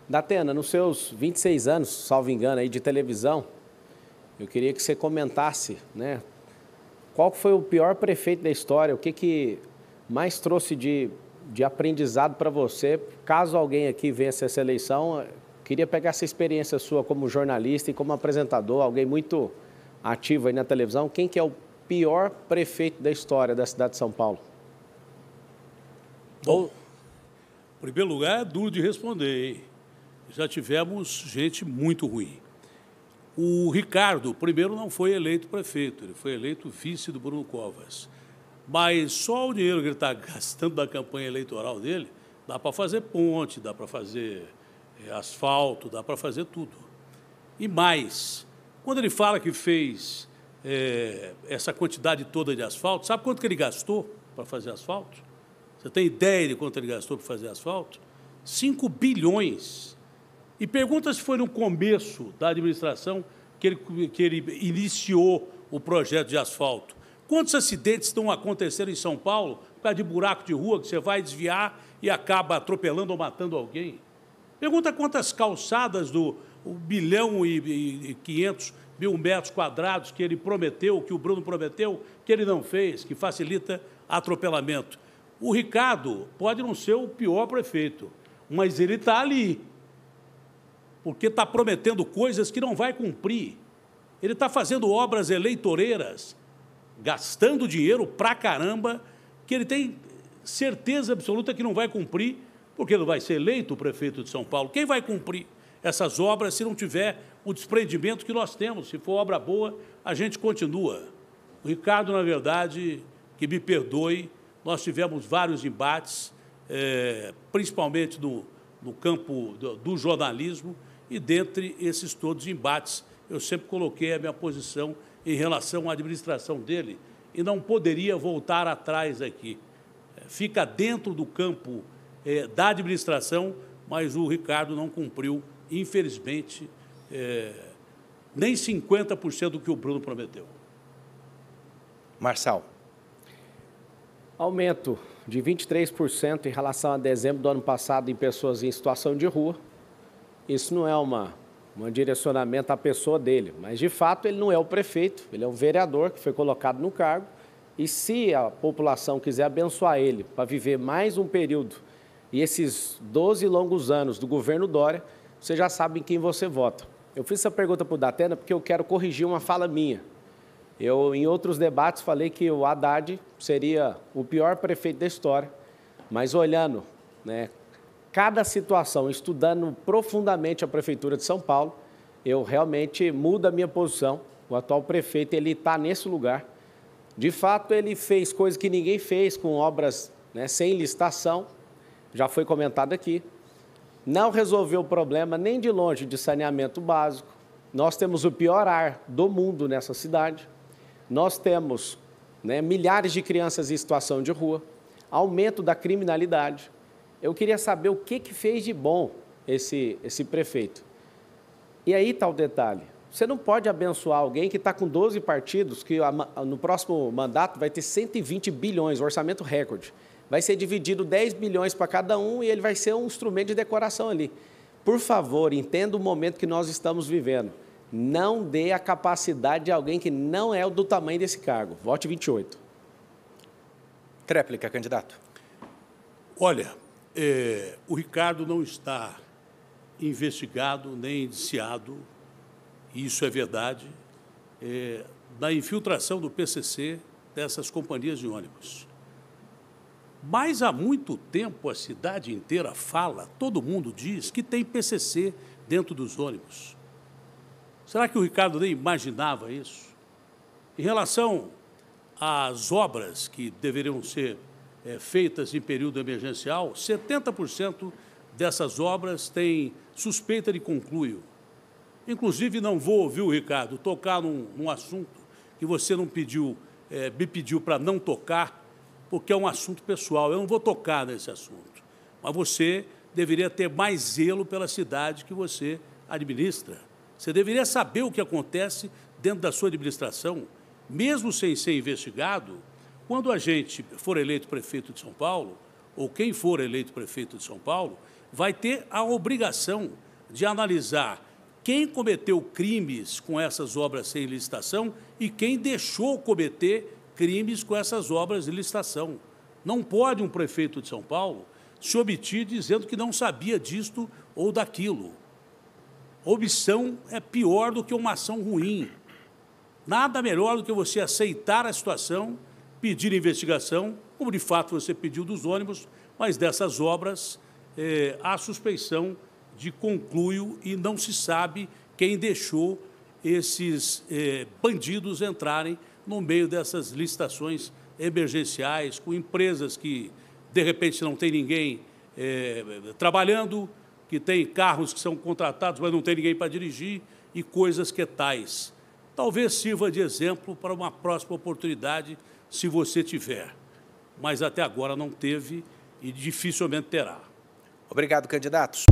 Datena, nos seus 26 anos, salvo engano, aí, de televisão, eu queria que você comentasse, né, qual foi o pior prefeito da história, o que mais trouxe de aprendizado para você. Caso alguém aqui vença essa eleição, eu queria pegar essa experiência sua como jornalista e como apresentador, alguém muito ativo aí na televisão. Quem que é o pior prefeito da história da cidade de São Paulo? Bom, em primeiro lugar, é duro de responder, hein? Já tivemos gente muito ruim. O Ricardo, primeiro, não foi eleito prefeito, ele foi eleito vice do Bruno Covas. Mas só o dinheiro que ele está gastando na campanha eleitoral dele, dá para fazer ponte, dá para fazer asfalto, dá para fazer tudo. E mais, quando ele fala que fez essa quantidade toda de asfalto, sabe quanto que ele gastou para fazer asfalto? Você tem ideia de quanto ele gastou para fazer asfalto? 5 bilhões. E pergunta se foi no começo da administração que ele iniciou o projeto de asfalto. Quantos acidentes estão acontecendo em São Paulo por causa de buraco de rua que você vai desviar e acaba atropelando ou matando alguém? Pergunta quantas calçadas do 1.500.000 metros quadrados que ele prometeu, que o Bruno prometeu, que ele não fez, que facilita atropelamento. O Ricardo pode não ser o pior prefeito, mas ele está ali, porque está prometendo coisas que não vai cumprir. Ele está fazendo obras eleitoreiras, gastando dinheiro pra caramba, que ele tem certeza absoluta que não vai cumprir, porque não vai ser eleito o prefeito de São Paulo. Quem vai cumprir essas obras se não tiver o desprendimento que nós temos? Se for obra boa, a gente continua. O Ricardo, na verdade, que me perdoe, nós tivemos vários embates, principalmente no campo do jornalismo, e dentre esses todos embates, eu sempre coloquei a minha posição em relação à administração dele e não poderia voltar atrás aqui. Fica dentro do campo da administração, mas o Ricardo não cumpriu, infelizmente, nem 50% do que o Bruno prometeu. Marçal. Aumento de 23% em relação a dezembro do ano passado em pessoas em situação de rua. Isso não é um direcionamento à pessoa dele, mas, de fato, ele não é o prefeito, ele é um vereador que foi colocado no cargo, e se a população quiser abençoar ele para viver mais um período e esses 12 longos anos do governo Dória, você já sabe em quem você vota. Eu fiz essa pergunta para o Datena porque eu quero corrigir uma fala minha. Eu, em outros debates, falei que o Haddad seria o pior prefeito da história, mas olhando, né, cada situação, estudando profundamente a Prefeitura de São Paulo, eu realmente mudo a minha posição. O atual prefeito, ele está nesse lugar. De fato, ele fez coisas que ninguém fez, com obras, né, sem licitação, já foi comentado aqui. Não resolveu o problema nem de longe de saneamento básico. Nós temos o pior ar do mundo nessa cidade. Nós temos, né, milhares de crianças em situação de rua, aumento da criminalidade. Eu queria saber o que fez de bom esse prefeito. E aí está o detalhe. Você não pode abençoar alguém que está com 12 partidos, que no próximo mandato vai ter 120 bilhões, orçamento recorde. Vai ser dividido 10 bilhões para cada um e ele vai ser um instrumento de decoração ali. Por favor, entenda o momento que nós estamos vivendo. Não dê a capacidade de alguém que não é do tamanho desse cargo. Vote 28. Tréplica, candidato. Olha, o Ricardo não está investigado nem indiciado, isso é verdade, na infiltração do PCC dessas companhias de ônibus. Mas há muito tempo a cidade inteira fala, todo mundo diz que tem PCC dentro dos ônibus. Será que o Ricardo nem imaginava isso? Em relação às obras que deveriam ser feitas em período emergencial, 70% dessas obras têm suspeita de concluio. Inclusive, não vou ouvir o Ricardo tocar num assunto que você não pediu, me pediu para não tocar, porque é um assunto pessoal. Eu não vou tocar nesse assunto. Mas você deveria ter mais zelo pela cidade que você administra. Você deveria saber o que acontece dentro da sua administração, mesmo sem ser investigado. Quando a gente for eleito prefeito de São Paulo, ou quem for eleito prefeito de São Paulo, vai ter a obrigação de analisar quem cometeu crimes com essas obras sem licitação e quem deixou cometer crimes com essas obras de licitação. Não pode um prefeito de São Paulo se omitir dizendo que não sabia disto ou daquilo. Omissão é pior do que uma ação ruim. Nada melhor do que você aceitar a situação, pedir investigação, como de fato você pediu dos ônibus, mas dessas obras há suspeição de conluio e não se sabe quem deixou esses bandidos entrarem no meio dessas licitações emergenciais, com empresas que, de repente, não tem ninguém trabalhando, que tem carros que são contratados, mas não tem ninguém para dirigir, e coisas que tais. Talvez sirva de exemplo para uma próxima oportunidade, se você tiver. Mas até agora não teve e dificilmente terá. Obrigado, candidatos.